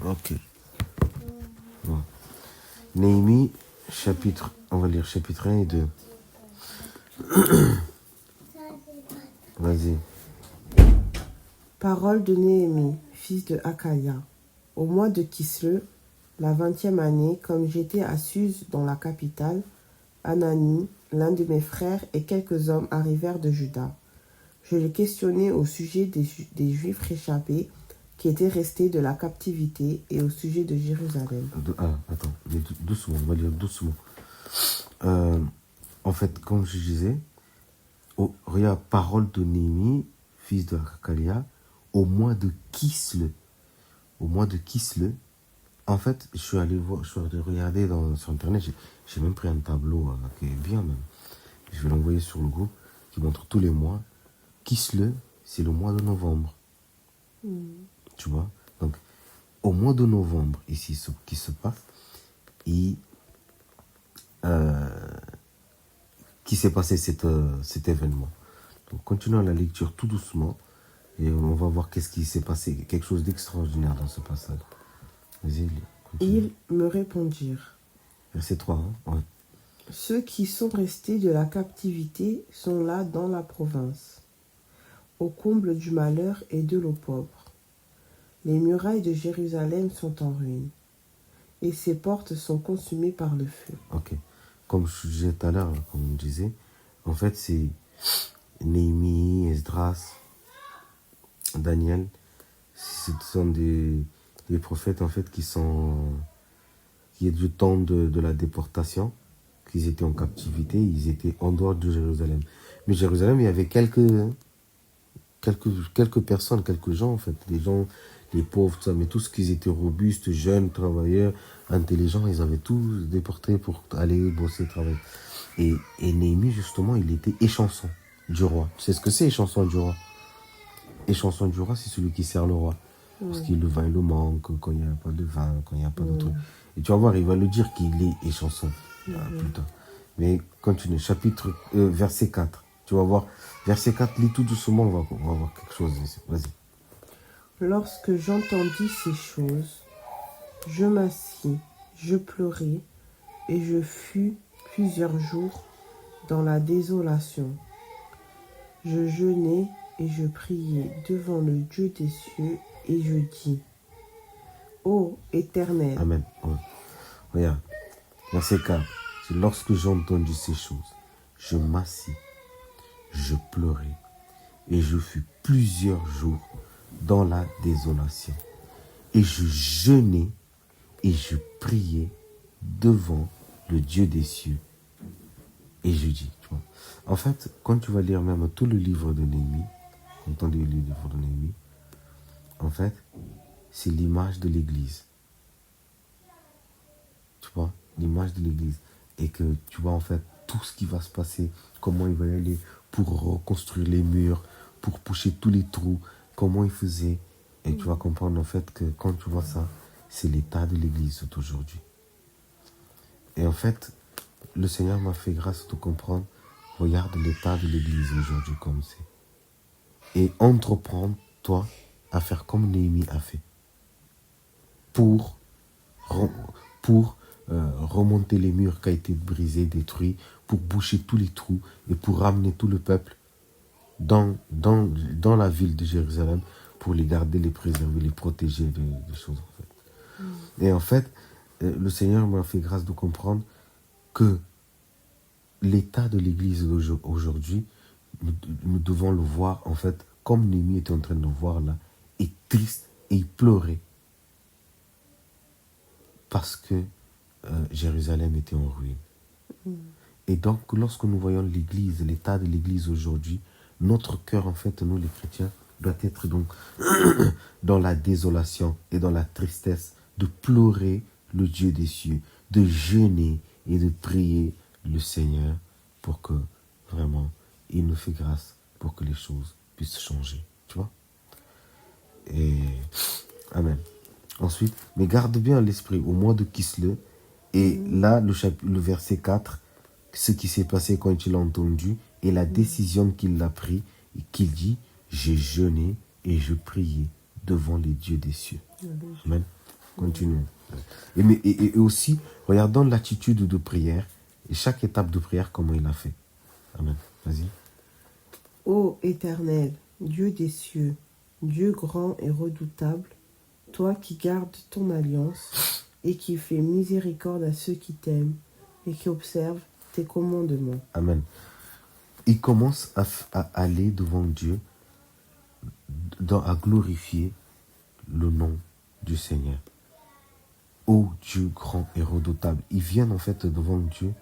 Ok. Bon. Néhémie, on va lire chapitre 1 et 2. Vas-y. Parole de Néhémie, fils de Hakalia. Au mois de Kislev, la 20e année, comme j'étais à Suse dans la capitale, Anani, l'un de mes frères et quelques hommes arrivèrent de Juda. Je les questionnai au sujet des Juifs réchappés qui étaient restés de la captivité et au sujet de Jérusalem. Attends, doucement, on va lire doucement. En fait, comme je disais, regarde, parole de Néhémie, fils de Hakalia, au mois de Kislev. Au mois de Kislev, en fait, je suis allé regarder sur Internet, j'ai même pris un tableau qui est bien même. Je vais l'envoyer sur le groupe, qui montre tous les mois. Kislev, c'est le mois de novembre. Tu vois? Donc, au mois de novembre, ici, ce qui se passe, qui s'est passé cet événement. Donc, continuons la lecture tout doucement, et on va voir qu'est-ce qui s'est passé, quelque chose d'extraordinaire dans ce passage. Vas-y, continue. Ils me répondirent, Verset 3, hein? Ouais. ceux qui sont restés de la captivité sont là dans la province, au comble du malheur et de l'eau pauvre. Les murailles de Jérusalem sont en ruine, et ses portes sont consumées par le feu. Ok. Comme je disais tout à l'heure, comme on disait, en fait, c'est Néhémie, Esdras, Daniel. Ce sont des prophètes, en fait, qui est du temps de la déportation, qu'ils étaient en captivité, ils étaient en dehors de Jérusalem. Mais Jérusalem, il y avait quelques personnes, quelques gens, en fait, des gens, les pauvres, tout ça, mais tous qu'ils étaient robustes, jeunes, travailleurs, intelligents, ils avaient tous déportés pour aller bosser, travailler. Et Néhémie, justement, il était échanson du roi. Tu sais ce que c'est, échanson du roi? Échanson du roi, c'est celui qui sert le roi. Parce que le vin, il le manque, quand il n'y a pas de vin, quand il n'y a pas de truc. Et tu vas voir, il va le dire qu'il est échanson plus tard. Mais continue, verset 4. Tu vas voir, verset 4, lis tout doucement, on va voir quelque chose ici. Vas-y. Lorsque j'entendis ces choses, je m'assis, je pleurai, et je fus plusieurs jours dans la désolation. Je jeûnai et je priai devant le Dieu des cieux, et je dis, ô Éternel. Amen. Ouais. Regarde, verset 4. C'est lorsque j'ai entendu ces choses, je m'assis, je pleurai, et je fus plusieurs jours dans la désolation. Et je jeûnai et je priai devant le Dieu des cieux. Et je dis, tu vois. En fait, quand tu vas lire même tout le livre de Néhémie, quand on lit le livre de Néhémie, en fait, c'est l'image de l'Église. Tu vois, l'image de l'Église. Et que tu vois, en fait, tout ce qui va se passer, comment il va y aller pour reconstruire les murs, pour boucher tous les trous, comment il faisait. Et tu vas comprendre, en fait, que quand tu vois ça, c'est l'état de l'Église aujourd'hui. Et en fait, le Seigneur m'a fait grâce de comprendre. Regarde l'état de l'Église aujourd'hui comme c'est. Et entreprendre, toi, à faire comme Néhémie a fait. Pour remonter les murs qui ont été brisés, détruits, pour boucher tous les trous et pour ramener tout le peuple dans la ville de Jérusalem pour les garder, les préserver, les protéger des choses. En fait. Et en fait, le Seigneur m'a fait grâce de comprendre que l'état de l'Église aujourd'hui, nous devons le voir, en fait, comme Néhémie était en train de le voir là, et triste, et il pleurait. Parce que Jérusalem était en ruine. Et donc, lorsque nous voyons l'Église, l'état de l'Église aujourd'hui, notre cœur, en fait, nous les chrétiens, doit être donc dans la désolation et dans la tristesse, de pleurer le Dieu des cieux, de jeûner et de prier le Seigneur pour que, vraiment, il nous fait grâce pour que les choses puissent changer. Tu vois? Et Amen. Ensuite, mais garde bien à l'esprit, au mois de Kislev, et là, le verset 4, ce qui s'est passé quand il a entendu, et la décision qu'il a prise, et qu'il dit, j'ai jeûné et je priais devant les dieux des cieux. Amen. Continue. Et aussi, regardons l'attitude de prière et chaque étape de prière, comment il a fait. Amen. Vas-y. Ô Éternel, Dieu des cieux, Dieu grand et redoutable, toi qui gardes ton alliance et qui fais miséricorde à ceux qui t'aiment et qui observent tes commandements. Amen. Il commence à aller devant Dieu, à glorifier le nom du Seigneur. Ô Dieu grand et redoutable. Ils viennent en fait devant Dieu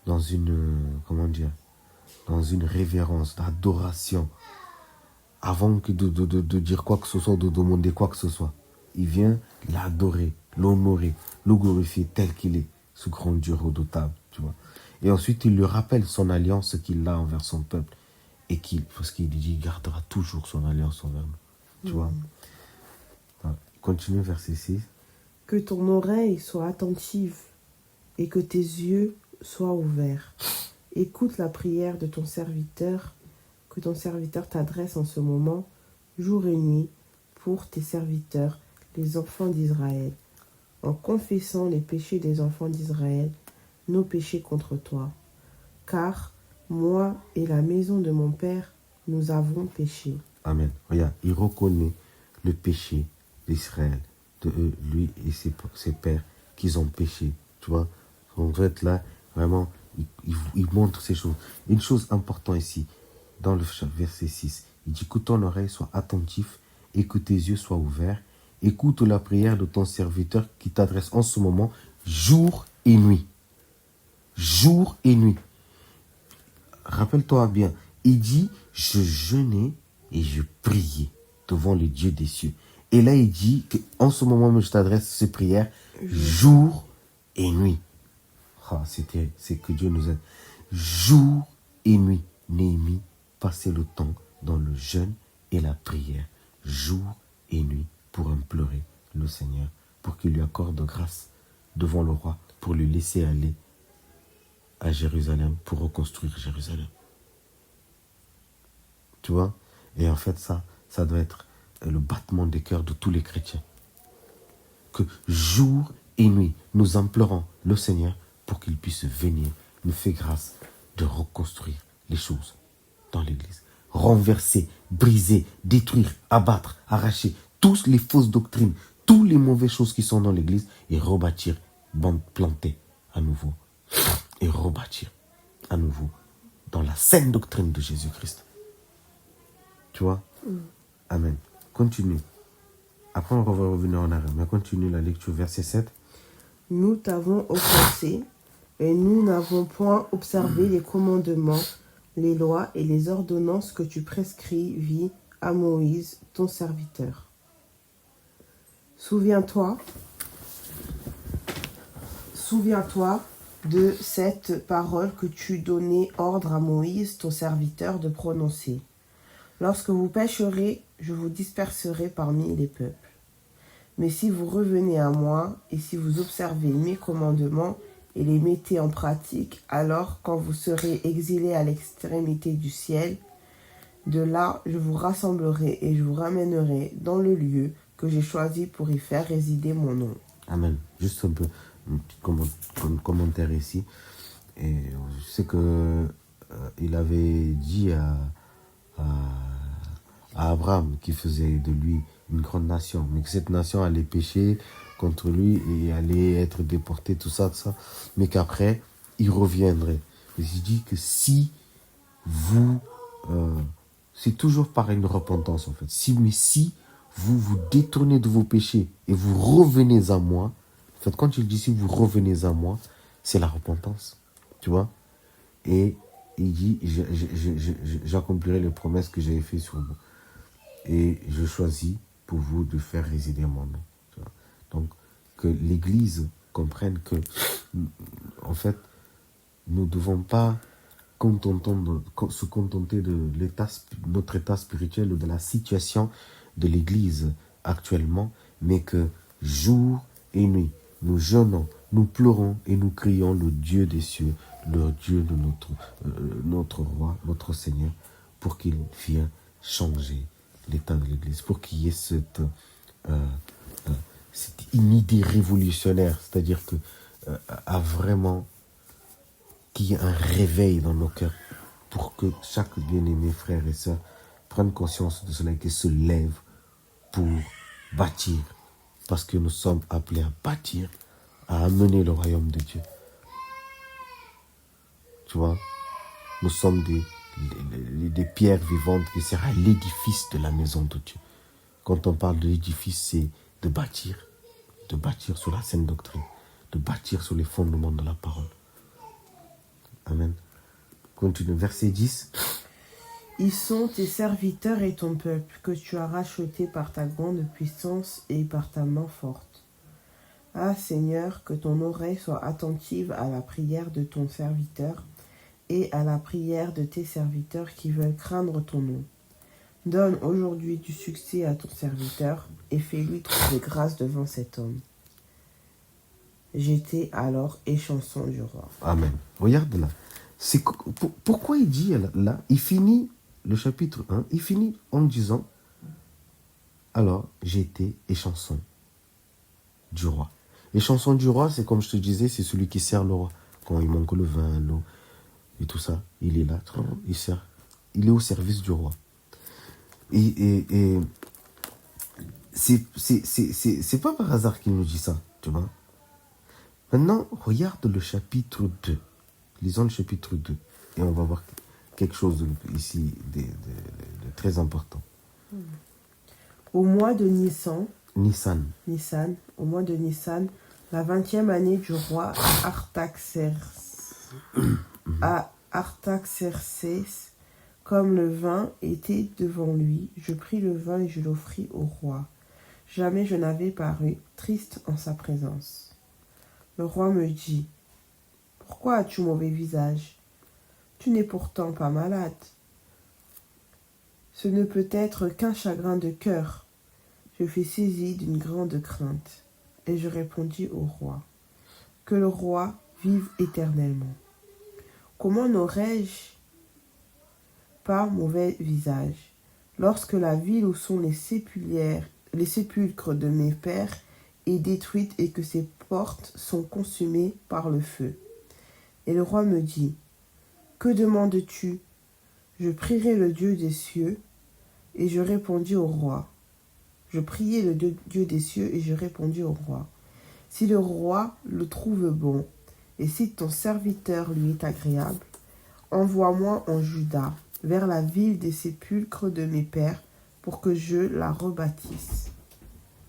dans une, dans une révérence, d'adoration, avant que de dire quoi que ce soit, de demander quoi que ce soit. Il vient l'adorer, l'honorer, le glorifier tel qu'il est, ce grand Dieu redoutable, tu vois. Et ensuite, il lui rappelle son alliance qu'il a envers son peuple. Et parce qu'il dit, il gardera toujours son alliance envers nous, tu vois. Continue, verset 6. Que ton oreille soit attentive et que tes yeux soient ouverts. Écoute la prière de ton serviteur, que ton serviteur t'adresse en ce moment, jour et nuit, pour tes serviteurs, les enfants d'Israël, en confessant les péchés des enfants d'Israël, nos péchés contre toi. Car moi et la maison de mon Père, nous avons péché. Amen. Regarde, il reconnaît le péché d'Israël, de eux, lui et ses pères, qu'ils ont péché. Tu vois, en fait, là, vraiment, il montre ces choses. Une chose importante ici, dans le verset 6, il dit que ton oreille soit attentive et que tes yeux soient ouverts. Écoute la prière de ton serviteur qui t'adresse en ce moment, jour et nuit. Jour et nuit. Rappelle-toi bien, il dit, je jeûnais et je priais devant le Dieu des cieux. Et là, il dit qu'en ce moment, je t'adresse ces prières jour et nuit. Ah, c'est que Dieu nous aide. Jour et nuit, Néhémie passait le temps dans le jeûne et la prière, jour et nuit, pour implorer le Seigneur, pour qu'il lui accorde grâce devant le roi, pour le laisser aller à Jérusalem, pour reconstruire Jérusalem. Tu vois? Et en fait, ça doit être le battement des cœurs de tous les chrétiens. Que jour et nuit, nous implorons le Seigneur pour qu'il puisse venir nous faire grâce de reconstruire les choses dans l'Église. Renverser, briser, détruire, abattre, arracher toutes les fausses doctrines, toutes les mauvaises choses qui sont dans l'Église et rebâtir, planter à nouveau. Et rebâtir à nouveau dans la saine doctrine de Jésus-Christ. Tu vois? Amen. Continue. Après, on va revenir en arrière. Mais continue la lecture, verset 7. Nous t'avons offensé et nous n'avons point observé les commandements, les lois et les ordonnances que tu prescrivis à Moïse, ton serviteur. Souviens-toi de cette parole que tu donnais ordre à Moïse, ton serviteur, de prononcer. Lorsque vous pécherez, je vous disperserai parmi les peuples. Mais si vous revenez à moi, et si vous observez mes commandements et les mettez en pratique, alors quand vous serez exilés à l'extrémité du ciel, de là je vous rassemblerai et je vous ramènerai dans le lieu que j'ai choisi pour y faire résider mon nom. Amen. Juste un petit commentaire ici. Et je sais que il avait dit à Abraham qu'il faisait de lui une grande nation, mais que cette nation allait pécher contre lui et allait être déportée, tout ça, mais qu'après, il reviendrait. Et je dis que si vous... c'est toujours par une repentance, en fait. Si vous vous détournez de vos péchés et vous revenez à moi, en fait, quand il dit si vous revenez à moi, c'est la repentance, tu vois. Et il dit, j'accomplirai les promesses que j'avais faites sur vous. Et je choisis pour vous de faire résider mon nom. Tu vois. Donc, que l'Église comprenne que, en fait, nous ne devons pas se contenter de notre état spirituel ou de la situation de l'Église actuellement, mais que jour et nuit, nous jeûnons, nous pleurons et nous crions le Dieu des cieux, le Dieu de notre roi, notre Seigneur, pour qu'il vienne changer l'état de l'Église, pour qu'il y ait cette une idée révolutionnaire, c'est-à-dire que a vraiment qu'il y ait un réveil dans nos cœurs pour que chaque bien-aimé frère et sœur prenne conscience de cela et qu'il se lève pour bâtir. Parce que nous sommes appelés à bâtir, à amener le royaume de Dieu. Tu vois, nous sommes des pierres vivantes qui seront à l'édifice de la maison de Dieu. Quand on parle de l'édifice, c'est de bâtir sur la saine doctrine, de bâtir sur les fondements de la parole. Amen. Continue, verset 10. Ils sont tes serviteurs et ton peuple, que tu as racheté par ta grande puissance et par ta main forte. Ah Seigneur, que ton oreille soit attentive à la prière de ton serviteur et à la prière de tes serviteurs qui veulent craindre ton nom. Donne aujourd'hui du succès à ton serviteur et fais-lui trouver grâce devant cet homme. J'étais alors échanson du roi. Amen. Regarde là. Pourquoi il dit là, il finit le chapitre 1, il finit en disant alors j'étais échanson du roi. Échanson du roi, c'est comme je te disais, c'est celui qui sert le roi. Quand il manque le vin, l'eau et tout ça, il est là, il sert. Il est au service du roi. Et c'est pas par hasard qu'il nous dit ça, tu vois. Maintenant, regarde le chapitre 2. Lisons le chapitre 2 et on va voir quelque chose ici de très important. Au mois de Nissan, au mois de Nissan, la 20e année du roi Artaxerxès, comme le vin était devant lui, je pris le vin et je l'offris au roi. Jamais je n'avais paru triste en sa présence. Le roi me dit, « Pourquoi as-tu mauvais visage? Tu n'es pourtant pas malade. Ce ne peut être qu'un chagrin de cœur. » Je fus saisi d'une grande crainte, et je répondis au roi, « Que le roi vive éternellement. Comment n'aurais-je pas mauvais visage, lorsque la ville où sont les sépulcres de mes pères est détruite et que ses portes sont consumées par le feu. » Et le roi me dit, « Que demandes-tu? » Je prierai le Dieu des cieux, et je répondis au roi. Je priai le Dieu des cieux, et je répondis au roi. Si le roi le trouve bon, et si ton serviteur lui est agréable, envoie-moi en Juda, vers la ville des sépulcres de mes pères, pour que je la rebâtisse.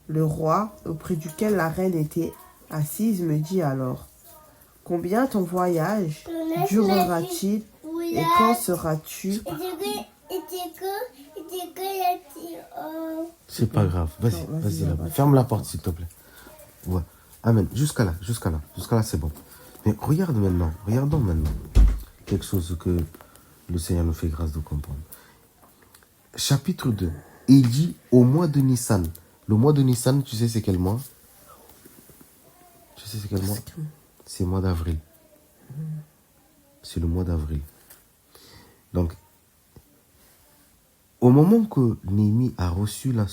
Le roi, auprès duquel la reine était assise, me dit alors, « Combien ton voyage durera-t-il et quand seras-tu » C'est pas grave. Vas-y là-bas. Ferme la porte, s'il te plaît. Ouais. Amen. Jusqu'à là, c'est bon. Mais regardons maintenant quelque chose que le Seigneur nous fait grâce de comprendre. Chapitre 2. Il dit au mois de Nissan. Le mois de Nissan, tu sais c'est quel mois? C'est le mois d'avril. C'est le mois d'avril. Donc, au moment que Néhémie a reçu la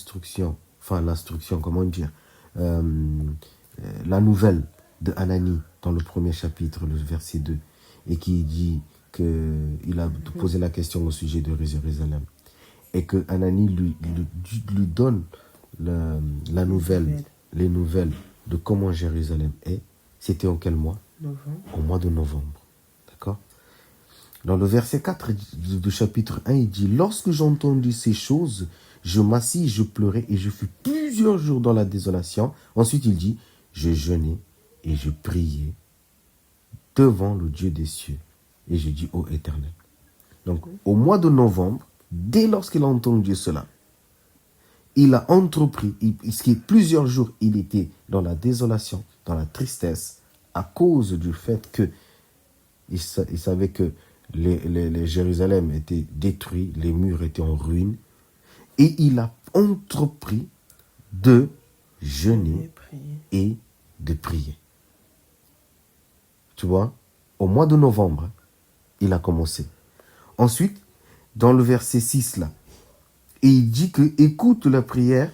nouvelle de Hanani dans le premier chapitre, le verset 2, et qui dit qu'il a posé la question au sujet de Jérusalem, et que Hanani lui donne les nouvelles de comment Jérusalem est, c'était en quel mois? Au mois de novembre. D'accord? Dans le verset 4 du chapitre 1, il dit « Lorsque j'entendis ces choses, je m'assis, je pleurais et je fus plusieurs jours dans la désolation. » Ensuite, il dit « Je jeûnais et je priais devant le Dieu des cieux. Et je dis ô Éternel. » Donc, au mois de novembre, dès lorsqu'il a entendu cela, il a entrepris, plusieurs jours, il était dans la désolation, dans la tristesse, à cause du fait que il savait que les Jérusalem était détruit, les murs étaient en ruine, et il a entrepris de jeûner et de prier. Tu vois, au mois de novembre, il a commencé. Ensuite, dans le verset 6 là, et il dit que écoute la prière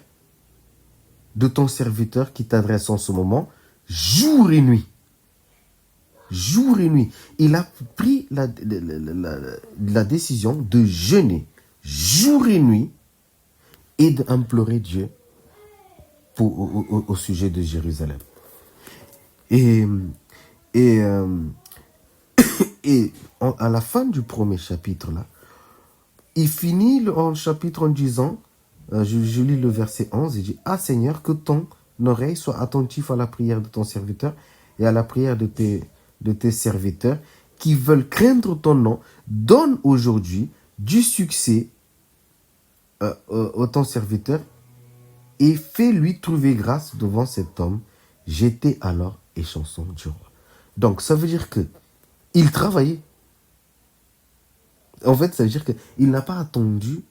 de ton serviteur qui t'adresse en ce moment, jour et nuit. Jour et nuit. Il a pris la décision de jeûner jour et nuit et d'implorer Dieu au sujet de Jérusalem. Et à la fin du premier chapitre, là, il finit le chapitre en disant, je lis le verset 11, il dit « Ah Seigneur, que ton oreille soit attentive à la prière de ton serviteur et à la prière de tes serviteurs qui veulent craindre ton nom. Donne aujourd'hui du succès au ton serviteur et fais-lui trouver grâce devant cet homme. J'étais alors échanson du roi. » Donc, ça veut dire que il travaillait. En fait, ça veut dire qu'il n'a pas attendu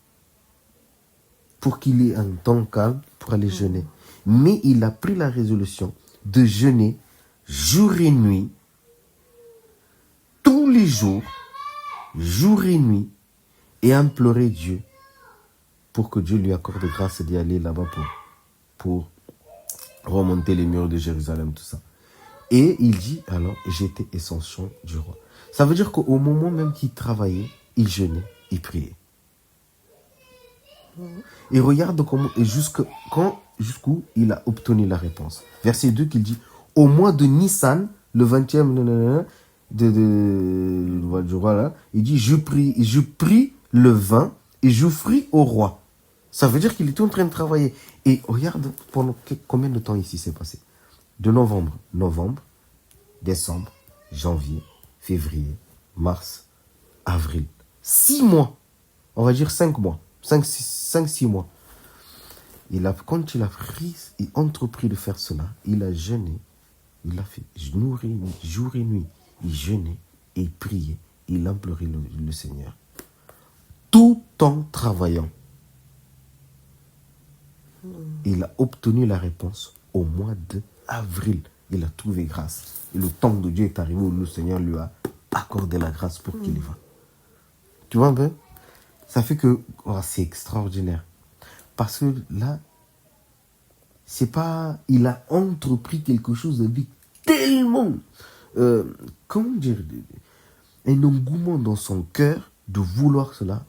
pour qu'il ait un temps calme pour aller jeûner. Mais il a pris la résolution de jeûner jour et nuit, tous les jours, jour et nuit, et implorer Dieu pour que Dieu lui accorde grâce d'y aller là-bas pour remonter les murs de Jérusalem, tout ça. Et il dit, alors, j'étais échanson du roi. Ça veut dire qu'au moment même qu'il travaillait, il jeûnait, il priait. Et regarde comment, et jusqu'où il a obtenu la réponse. Verset 2 qu'il dit, au mois de Nissan, le 20e du roi là, il dit, je pris le vin et j'offris au roi. Ça veut dire qu'il était en train de travailler. Et regarde pendant combien de temps ici s'est passé. De novembre, décembre, janvier, février, mars, avril. 6 mois. On va dire 5 mois. 5-6 mois. Quand il a entrepris de faire cela, il a jeûné. Il a fait jour et nuit. Il jeûnait et il priait. Il implorait le Seigneur. Tout en travaillant. Il a obtenu la réponse au mois d'avril. Il a trouvé grâce. Et le temps de Dieu est arrivé où le Seigneur lui a accordé la grâce pour qu'il y va. Tu vois un peu? Ça fait que c'est extraordinaire. Parce que là, c'est pas... Il a entrepris quelque chose de tellement... comment dire? Un engouement dans son cœur de vouloir cela.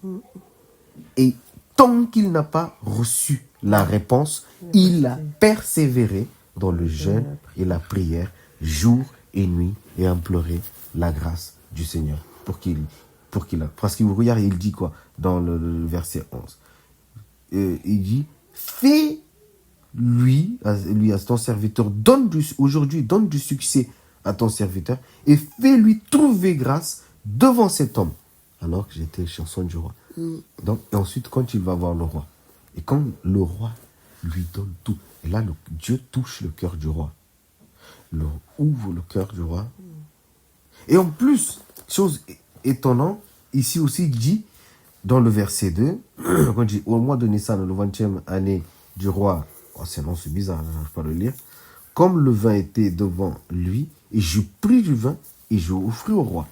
Et tant qu'il n'a pas reçu la réponse, il a persévéré dans le jeûne et la prière, jour et nuit, et imploré la grâce du Seigneur parce qu'il regarde, il dit quoi dans le verset 11. Il dit, fais-lui, à ton serviteur, aujourd'hui, donne du succès à ton serviteur et fais-lui trouver grâce devant cet homme. Alors que j'étais chanson du roi. Donc, et ensuite, quand il va voir le roi, et quand le roi lui donne tout, et là, Dieu touche le cœur du roi. Il ouvre le cœur du roi. Et en plus, chose étonnante, ici aussi, il dit, dans le verset 2, quand il dit, au mois de Nissan, le 20e année du roi, c'est bizarre, je n'arrive pas à le lire, comme le vin était devant lui, et je pris du vin, et je offris au roi.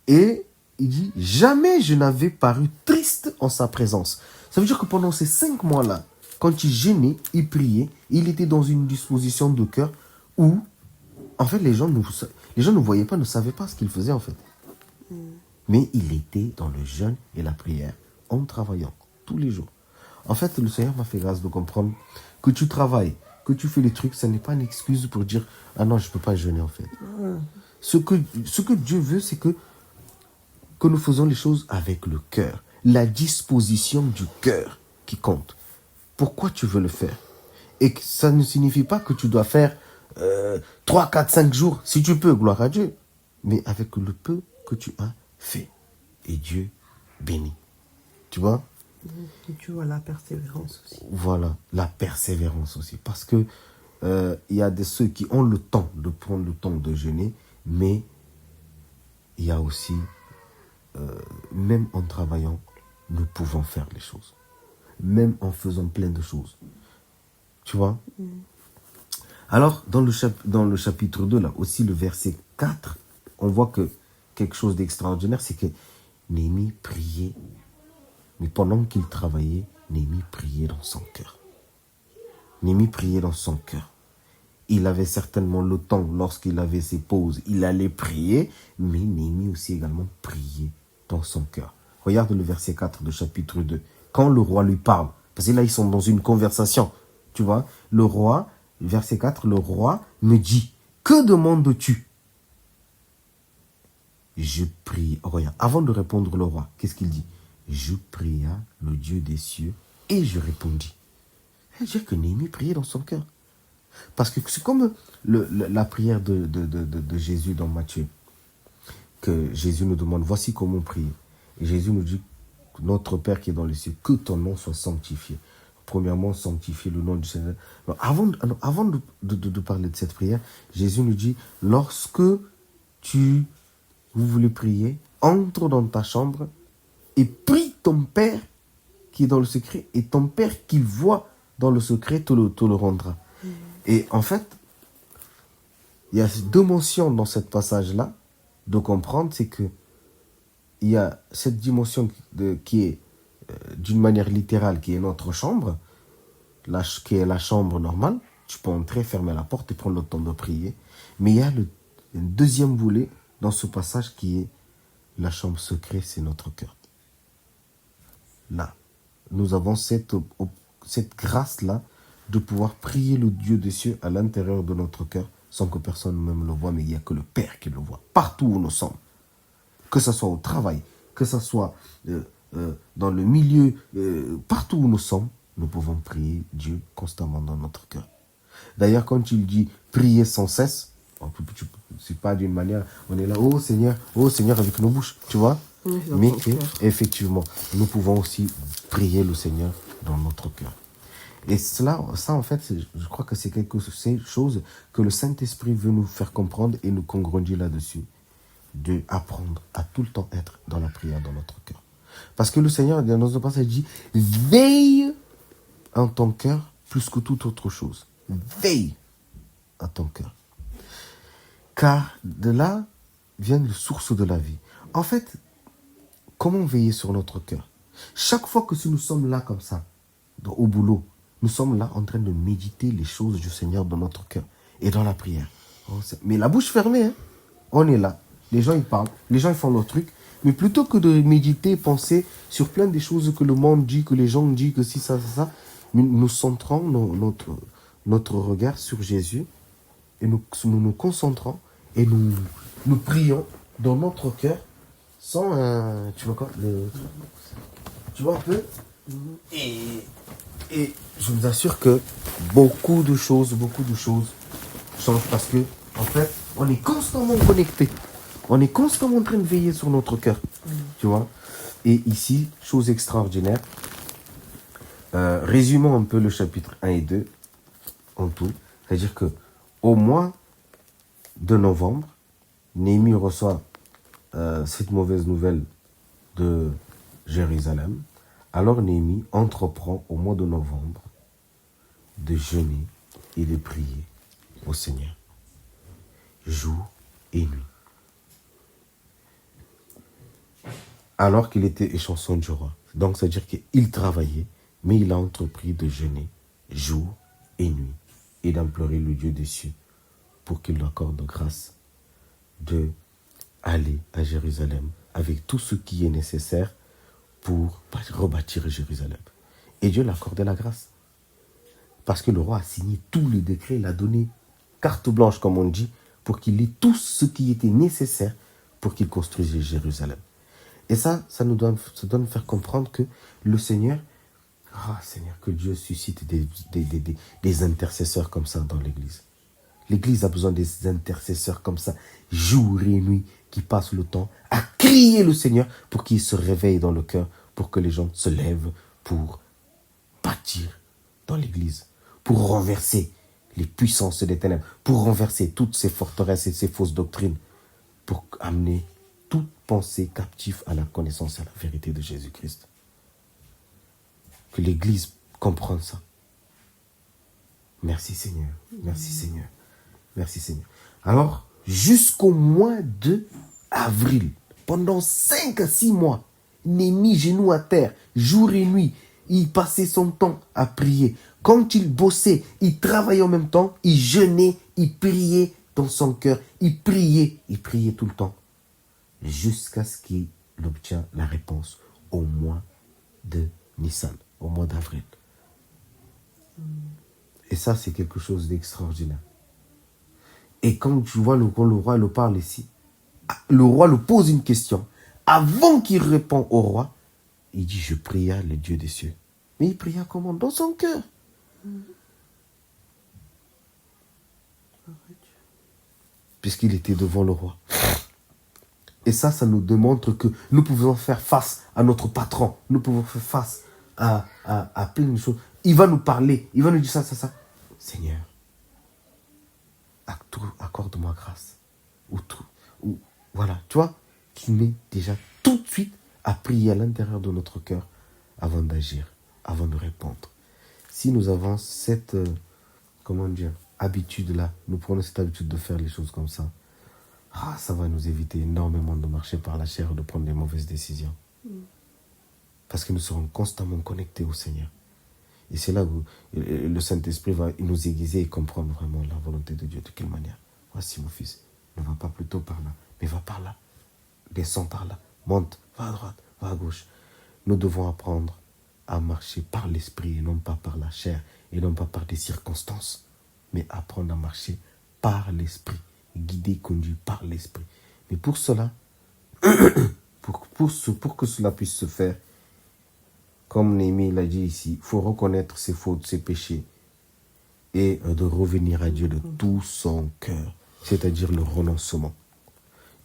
Et il dit, jamais je n'avais paru triste en sa présence. Ça veut dire que pendant ces 5 mois-là, quand il jeûnait, il priait, il était dans une disposition de cœur où, en fait, les gens ne voyaient pas, ne savaient pas ce qu'il faisait, en fait. Mais il était dans le jeûne et la prière, en travaillant, tous les jours. En fait, le Seigneur m'a fait grâce de comprendre que tu travailles, que tu fais les trucs, ce n'est pas une excuse pour dire, ah non, je ne peux pas jeûner, en fait. Ce que Dieu veut, c'est que nous faisons les choses avec le cœur. La disposition du cœur qui compte. Pourquoi tu veux le faire? Et que ça ne signifie pas que tu dois faire 3, 4, 5 jours. Si tu peux, gloire à Dieu. Mais avec le peu que tu as fait. Et Dieu bénit. Tu vois? Et tu vois la persévérance aussi. Voilà, la persévérance aussi. Parce que il y a ceux qui ont le temps de prendre le temps de jeûner, mais il y a aussi, même en travaillant, nous pouvons faire les choses. Même en faisant plein de choses. Tu vois? Alors, dans le chapitre 2, là, aussi le verset 4, on voit que quelque chose d'extraordinaire, c'est que Néhémie mais pendant qu'il travaillait, Néhémie priait dans son cœur. Néhémie priait dans son cœur. Il avait certainement le temps, lorsqu'il avait ses pauses, il allait prier, mais Néhémie aussi également priait dans son cœur. Regarde le verset 4 de chapitre 2. Quand le roi lui parle, parce que là ils sont dans une conversation, tu vois, le roi, verset 4, le roi me dit, que demandes-tu? Je prie. Regarde, avant de répondre le roi, qu'est-ce qu'il dit? Je pria le Dieu des cieux et je répondis. C'est-à-dire que Néhémie priait dans son cœur. Parce que c'est comme la prière de Jésus dans Matthieu, que Jésus nous demande, voici comment prier. Et Jésus nous dit, notre Père qui est dans les cieux, que ton nom soit sanctifié. Premièrement, sanctifier le nom du Seigneur. Alors, avant de parler de cette prière, Jésus nous dit, lorsque vous voulez prier, entre dans ta chambre et prie ton Père qui est dans le secret, et ton Père qui voit dans le secret te le rendra. Et en fait, il y a deux mentions dans ce passage-là de comprendre, c'est que il y a cette dimension qui est d'une manière littérale, qui est notre chambre, qui est la chambre normale. Tu peux entrer, fermer la porte et prendre le temps de prier. Mais il y a un deuxième volet dans ce passage qui est la chambre secrète, c'est notre cœur. Là, nous avons cette grâce-là de pouvoir prier le Dieu des cieux à l'intérieur de notre cœur sans que personne même le voie, mais il n'y a que le Père qui le voit, partout où nous sommes. Que ce soit au travail, que ce soit dans le milieu, partout où nous sommes, nous pouvons prier Dieu constamment dans notre cœur. D'ailleurs, quand il dit prier sans cesse, c'est pas d'une manière, on est là, oh Seigneur, avec nos bouches, tu vois. Oui, mais effectivement, nous pouvons aussi prier le Seigneur dans notre cœur. Et ça en fait, je crois que c'est quelque chose que le Saint-Esprit veut nous faire comprendre et nous congruer là-dessus. D'apprendre à tout le temps être dans la prière dans notre cœur. Parce que le Seigneur, dans notre passage, dit, veille en ton cœur plus que toute autre chose. Veille à ton cœur. Car de là vient la source de la vie. En fait, comment veiller sur notre cœur? Chaque fois que si nous sommes là comme ça, au boulot, nous sommes là en train de méditer les choses du Seigneur dans notre cœur et dans la prière. Mais la bouche fermée, hein? On est là. Les gens, ils parlent. Les gens, ils font leur truc. Mais plutôt que de méditer, penser sur plein de choses que le monde dit, que les gens disent, que si, ça, nous centrons notre regard sur Jésus et nous nous concentrons et nous prions dans notre cœur sans tu vois quoi, tu vois un peu, et je vous assure que beaucoup de choses changent parce que en fait on est constamment connecté, on est constamment en train de veiller sur notre cœur, tu vois. Et ici, chose extraordinaire, résumons un peu le chapitre 1 et 2 en tout, c'est-à-dire que au mois de novembre, Néhémie reçoit cette mauvaise nouvelle de Jérusalem. Alors Néhémie entreprend au mois de novembre de jeûner et de prier au Seigneur, jour et nuit. Alors qu'il était échanson du roi. Donc c'est-à-dire qu'il travaillait, mais il a entrepris de jeûner jour et nuit et d'implorer le Dieu des cieux pour qu'il lui accorde grâce de aller à Jérusalem avec tout ce qui est nécessaire pour rebâtir Jérusalem. Et Dieu l'accordait la grâce. Parce que le roi a signé tous les décrets, il a donné carte blanche, comme on dit, pour qu'il ait tout ce qui était nécessaire pour qu'il construise Jérusalem. Et ça nous doit faire comprendre que le Seigneur, Seigneur, que Dieu suscite des intercesseurs comme ça dans l'Église. L'Église a besoin des intercesseurs comme ça, jour et nuit, qui passent le temps à crier le Seigneur pour qu'il se réveille dans le cœur, pour que les gens se lèvent pour bâtir dans l'Église, pour renverser les puissances des ténèbres, pour renverser toutes ces forteresses et ces fausses doctrines, pour amener toute pensée captive à la connaissance et à la vérité de Jésus-Christ. Que l'Église comprenne ça. Merci Seigneur, merci Seigneur, merci Seigneur. Alors, jusqu'au mois de avril, pendant 5 à 6 mois, Néhémie, genoux à terre, jour et nuit, il passait son temps à prier. Quand il bossait, il travaillait en même temps, il jeûnait, il priait dans son cœur, il priait tout le temps. Jusqu'à ce qu'il obtienne la réponse au mois de Nissan, au mois d'avril. Et ça, c'est quelque chose d'extraordinaire. Et quand tu vois quand le roi le parle ici, le roi le pose une question. Avant qu'il réponde au roi, il dit, je pria le Dieu des cieux. Mais il pria comment? Dans son cœur. Puisqu'il était devant le roi. Et ça nous démontre que nous pouvons faire face à notre patron. Nous pouvons faire face à plein de choses. Il va nous parler. Il va nous dire ça. Seigneur, accorde-moi grâce. Voilà, tu vois, qui met déjà tout de suite à prier à l'intérieur de notre cœur avant d'agir, avant de répondre. Si nous avons cette, habitude-là, nous prenons cette habitude de faire les choses comme ça, ça va nous éviter énormément de marcher par la chair et de prendre des mauvaises décisions. Parce que nous serons constamment connectés au Seigneur. Et c'est là où le Saint-Esprit va nous aiguiser et comprendre vraiment la volonté de Dieu. De quelle manière? Voici mon fils, ne va pas plutôt par là, mais va par là. Descends par là, monte, va à droite, va à gauche. Nous devons apprendre à marcher par l'Esprit et non pas par la chair et non pas par des circonstances, mais apprendre à marcher par l'Esprit, guidé, conduit par l'Esprit. Mais pour cela, pour que cela puisse se faire, comme Néhémie l'a dit ici, il faut reconnaître ses fautes, ses péchés et de revenir à Dieu de tout son cœur, c'est-à-dire le renoncement.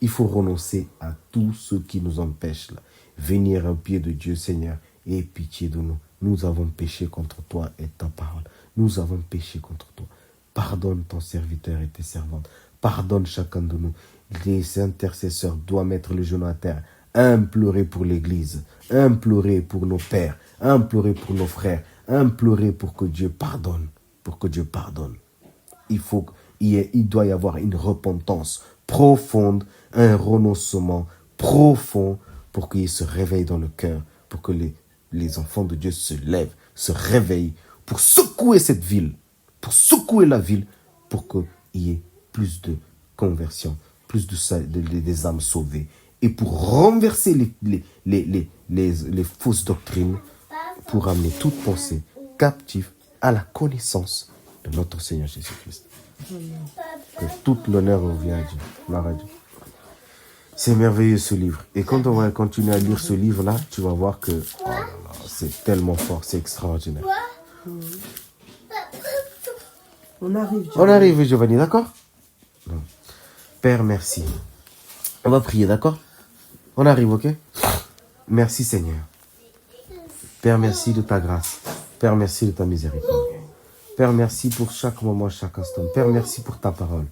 Il faut renoncer à tout ce qui nous empêche là. Venir au pied de Dieu, Seigneur, aie pitié de nous. Nous avons péché contre toi et ta parole. Nous avons péché contre toi. Pardonne ton serviteur et tes servantes. Pardonne chacun de nous. Les intercesseurs doivent mettre le genou à terre, implorer pour l'Église, implorer pour nos pères, implorer pour nos frères, implorer pour que Dieu pardonne, Il doit y avoir une repentance profonde, un renoncement profond pour qu'il se réveille dans le cœur, pour que les enfants de Dieu se lèvent, se réveillent, pour secouer cette ville, pour secouer la ville, pour qu'il y ait plus de conversion, plus des âmes sauvées, et pour renverser les fausses doctrines, pour amener toute pensée captive à la connaissance de notre Seigneur Jésus-Christ. Que toute l'honneur revient à Dieu. Gloire à Dieu. C'est merveilleux ce livre. Et quand on va continuer à lire ce livre-là, tu vas voir que c'est tellement fort, c'est extraordinaire. On arrive, Giovanni, d'accord? Père, merci. On va prier, d'accord? On arrive, ok? Merci, Seigneur. Père, merci de ta grâce. Père, merci de ta miséricorde. Père, merci pour chaque moment, chaque instant. Père, merci pour ta parole.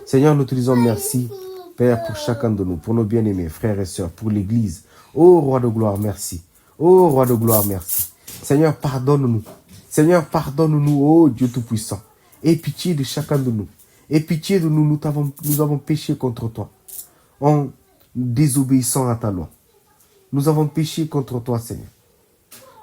Seigneur, nous te disons merci, Père, pour chacun de nous, pour nos bien-aimés, frères et sœurs, pour l'Église. Ô Roi de gloire, merci. Ô Roi de gloire, merci. Seigneur, pardonne-nous. Seigneur, pardonne-nous, ô Dieu Tout-Puissant. Aie pitié de chacun de nous. Aie pitié de nous, nous avons péché contre toi, en désobéissant à ta loi. Nous avons péché contre toi, Seigneur.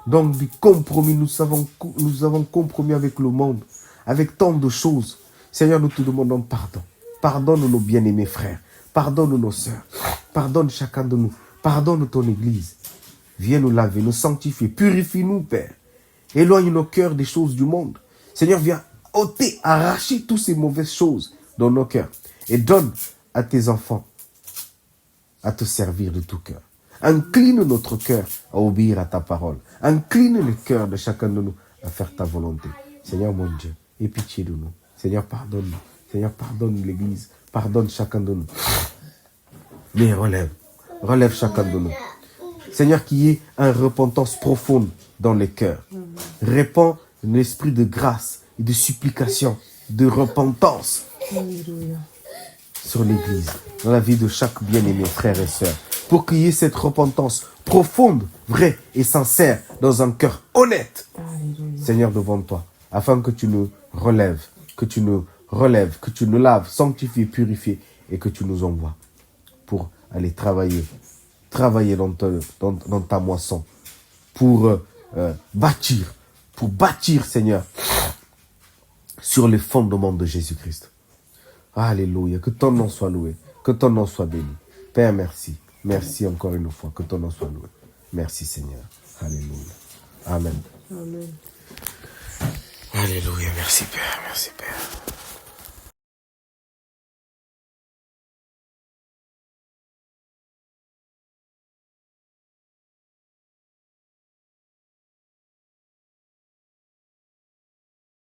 Donc, du compromis, nous avons compromis avec le monde, avec tant de choses. Seigneur, nous te demandons pardon. Pardonne nos bien-aimés frères. Pardonne nos sœurs. Pardonne chacun de nous. Pardonne ton Église. Viens nous laver, nous sanctifier. Purifie-nous, Père. Éloigne nos cœurs des choses du monde. Seigneur, viens ôter, arracher toutes ces mauvaises choses dans nos cœurs. Et donne à tes enfants à te servir de tout cœur. Incline notre cœur à obéir à ta parole. Incline le cœur de chacun de nous à faire ta volonté. Seigneur mon Dieu, aie pitié de nous. Seigneur, pardonne-nous. Seigneur, pardonne l'Église. Pardonne chacun de nous. Mais relève chacun de nous. Seigneur, qu'il y ait une repentance profonde dans les cœurs. Répands l'esprit de grâce et de supplication, de repentance sur l'Église, dans la vie de chaque bien-aimé frère et sœur, pour qu'il y ait cette repentance profonde, vraie et sincère, dans un cœur honnête, Seigneur, devant toi, afin que tu nous relèves, que tu nous laves, sanctifies, purifies, et que tu nous envoies pour aller travailler dans ta moisson, pour bâtir, Seigneur, sur les fondements de Jésus-Christ. Alléluia, que ton nom soit loué, que ton nom soit béni. Père, merci. Merci encore une fois, que ton nom soit loué. Merci Seigneur. Alléluia. Amen. Amen. Alléluia, merci Père, merci Père.